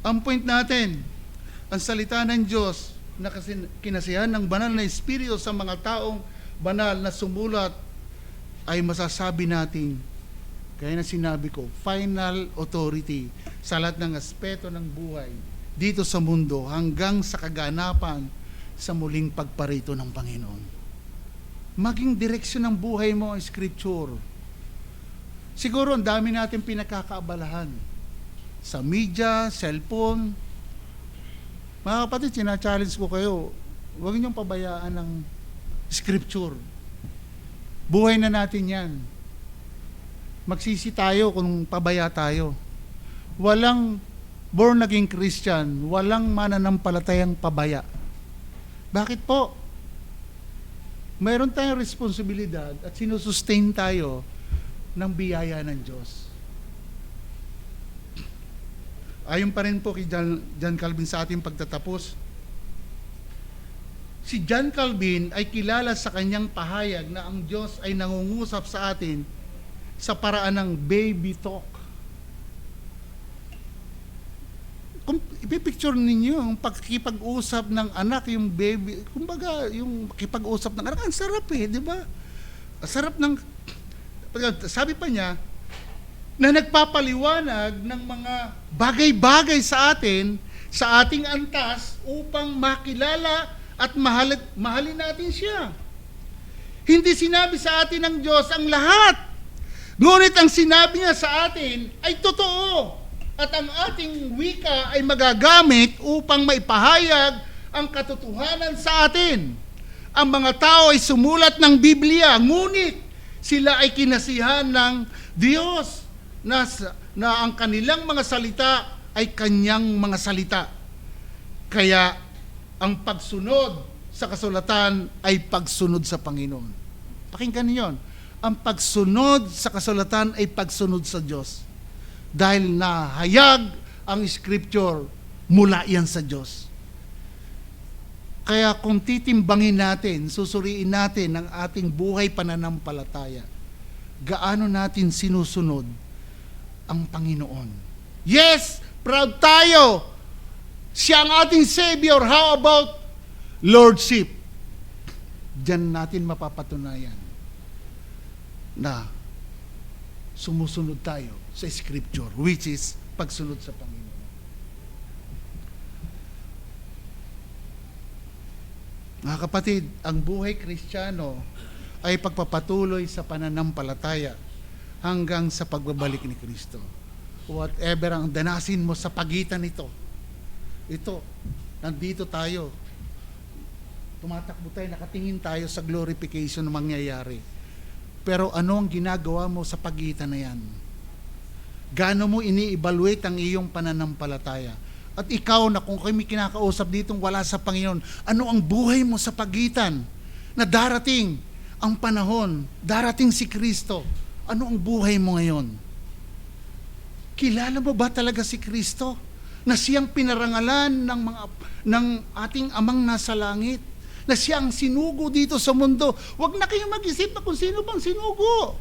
Ang point natin, ang salita ng Diyos na kinasihan ng banal na Espiritu sa mga taong banal na sumulat ay masasabi natin, kaya na sinabi ko, final authority sa lahat ng aspeto ng buhay dito sa mundo hanggang sa kaganapan sa muling pagparito ng Panginoon. Maging direksyon ng buhay mo ang Scripture. Siguro ang dami natin pinakakaabalahan sa media, cellphone. Mga kapatid, sina-challenge ko kayo, huwag niyong pabayaan ng Scripture. Buhay na natin yan. Magsisi tayo kung pabaya tayo. Walang born again Christian, walang mananampalatayang pabaya. Bakit po? Mayroon tayong responsibilidad at sinusustain tayo ng biyaya ng Diyos. Ayon pa rin po kay John Calvin sa ating pagtatapos, si John Calvin ay kilala sa kanyang pahayag na ang Diyos ay nangungusap sa atin sa paraan ng baby talk. Kung ipipicture ninyo ang pagkikipag-usap ng anak, yung baby, kumbaga, yung kipag-usap ng anak, ang sarap di ba? Ang sarap ng, sabi pa niya, na nagpapaliwanag ng mga bagay-bagay sa atin, sa ating antas, upang makilala at mahalin natin siya. Hindi sinabi sa atin ng Diyos ang lahat. Ngunit ang sinabi niya sa atin ay totoo. At ang ating wika ay magagamit upang maipahayag ang katotohanan sa atin. Ang mga tao ay sumulat ng Biblia, ngunit sila ay kinasihan ng Diyos na ang kanilang mga salita ay kanyang mga salita. Kaya ang pagsunod sa kasulatan ay pagsunod sa Panginoon. Pakinggan niyo yun. Ang pagsunod sa kasulatan ay pagsunod sa Diyos. Dahil nahayag ang scripture, mula yan sa Diyos. Kaya kung titimbangin natin, susuriin natin ang ating buhay pananampalataya, gaano natin sinusunod ang Panginoon. Yes, proud tayo. Siya ang ating Savior. How about Lordship? Diyan natin mapapatunayan na sumusunod tayo sa Scripture, which is pagsunod sa Panginoon. Mga kapatid, ang buhay Kristiyano ay pagpapatuloy sa pananampalataya hanggang sa pagbabalik ni Kristo. Whatever ang danasin mo sa pagitan nito, nandito tayo, tumatakbo tayo, nakatingin tayo sa glorification na mangyayari. Pero ano ang ginagawa mo sa pagitan na yan? Gaano mo ini-evaluate ang iyong pananampalataya? At ikaw na kung kami kinakausap ditong wala sa Panginoon, ano ang buhay mo sa pagitan na darating ang panahon, darating si Kristo? Ano ang buhay mo ngayon? Kilala mo ba talaga si Kristo? Na siyang pinarangalan ng ating Amang nasa langit? Na siyang sinugo dito sa mundo? Huwag na kayong mag-isip na kung sino bang sinugo.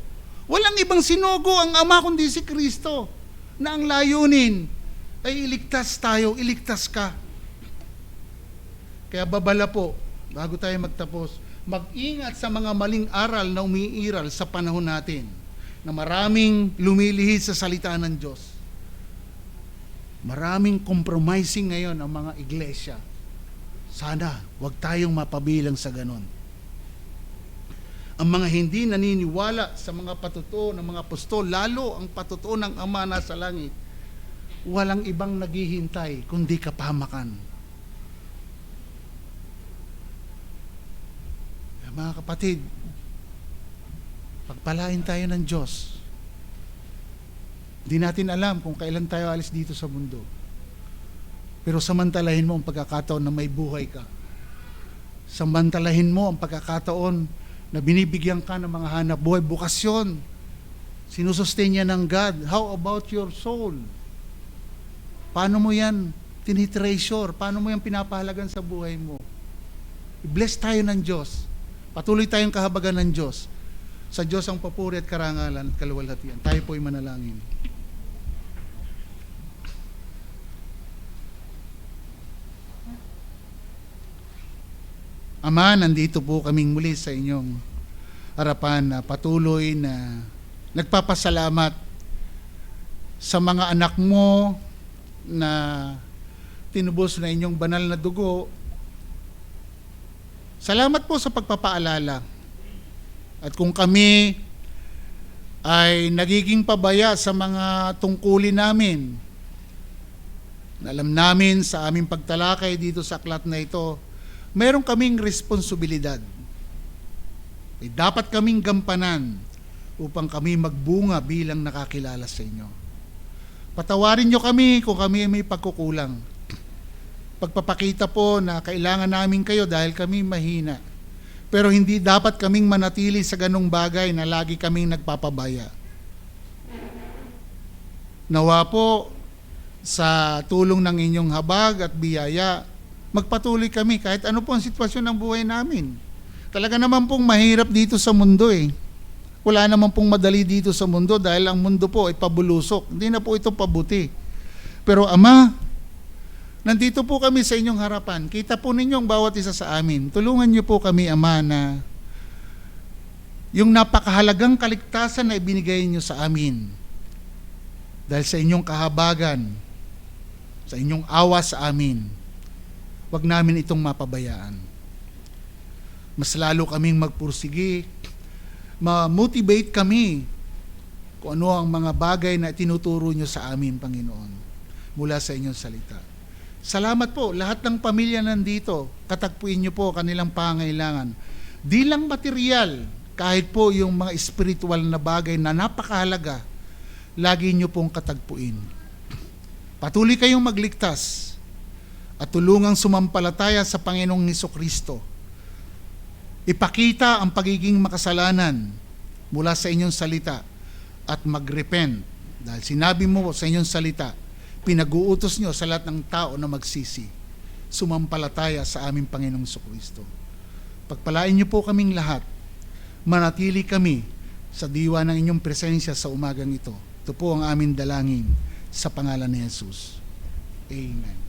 Walang ibang sinugo ang Ama kundi si Kristo, na ang layunin ay iligtas tayo, iligtas ka. Kaya babala po, bago tayo magtapos, mag-ingat sa mga maling aral na umiiral sa panahon natin, na maraming lumilihid sa salita ng Diyos. Maraming compromising ngayon ang mga iglesia. Sana, huwag tayong mapabilang sa ganon. Ang mga hindi naniniwala sa mga patutuo ng mga apostol, lalo ang patutuo ng Ama nasa langit, walang ibang naghihintay kundi kapahamakan. Mga kapatid, pagpalain tayo ng Diyos. Hindi natin alam kung kailan tayo alis dito sa mundo. Pero samantalahin mo ang pagkakataon na may buhay ka. Samantalahin mo ang pagkakataon na binibigyan ka ng mga hanap buhay, bukasyon. Sinusustain niya ng God. How about your soul? Paano mo yan tinitreasure? Paano mo yan pinapahalagan sa buhay mo? I-bless tayo ng Diyos. Patuloy tayong kahabagan ng Diyos. Sa Diyos ang papuri at karangalan at kaluwalhatian. Tayo po'y manalangin. Ama, nandito po kaming muli sa inyong harapan na patuloy na nagpapasalamat sa mga anak mo na tinubos na inyong banal na dugo. Salamat po sa pagpapaalala. At kung kami ay nagiging pabaya sa mga tungkulin namin, alam namin sa aming pagtalakay dito sa aklat na ito, meron kaming responsibilidad. May dapat kaming gampanan upang kami magbunga bilang nakakilala sa inyo. Patawarin nyo kami kung kami may pagkukulang. Pagpapakita po na kailangan namin kayo dahil kami mahina. Pero hindi dapat kaming manatili sa ganong bagay na lagi kaming nagpapabaya. Nawa po sa tulong ng inyong habag at biyaya, magpatuloy kami kahit ano po ang sitwasyon ng buhay namin. Talaga naman pong mahirap dito sa mundo eh. Wala naman pong madali dito sa mundo dahil ang mundo po ay pabulusok. Hindi na po ito pabuti. Pero Ama, nandito po kami sa inyong harapan. Kita po ninyo ang bawat isa sa amin. Tulungan niyo po kami, Ama, na yung napakahalagang kaligtasan na ibinigay niyo sa amin, dahil sa inyong kahabagan, sa inyong awa sa amin, wag namin itong mapabayaan. Mas lalo kaming magpursige, ma-motivate kami kung ano ang mga bagay na tinuturo nyo sa amin, Panginoon, mula sa inyong salita. Salamat po, lahat ng pamilya nandito, katagpuin nyo po kanilang pangailangan. Di lang material, kahit po yung mga spiritual na bagay na napakahalaga, lagi nyo pong katagpuin. Patuloy kayong magligtas at tulungang sumampalataya sa Panginoong Hesukristo. Ipakita ang pagiging makasalanan mula sa inyong salita at mag-repent. Dahil sinabi mo sa inyong salita, pinag-uutos nyo sa lahat ng tao na magsisi, sumampalataya sa aming Panginoong Hesukristo. Pagpalain nyo po kaming lahat, manatili kami sa diwa ng inyong presensya sa umagang ito. Ito po ang aming dalangin sa pangalan ni Jesus. Amen.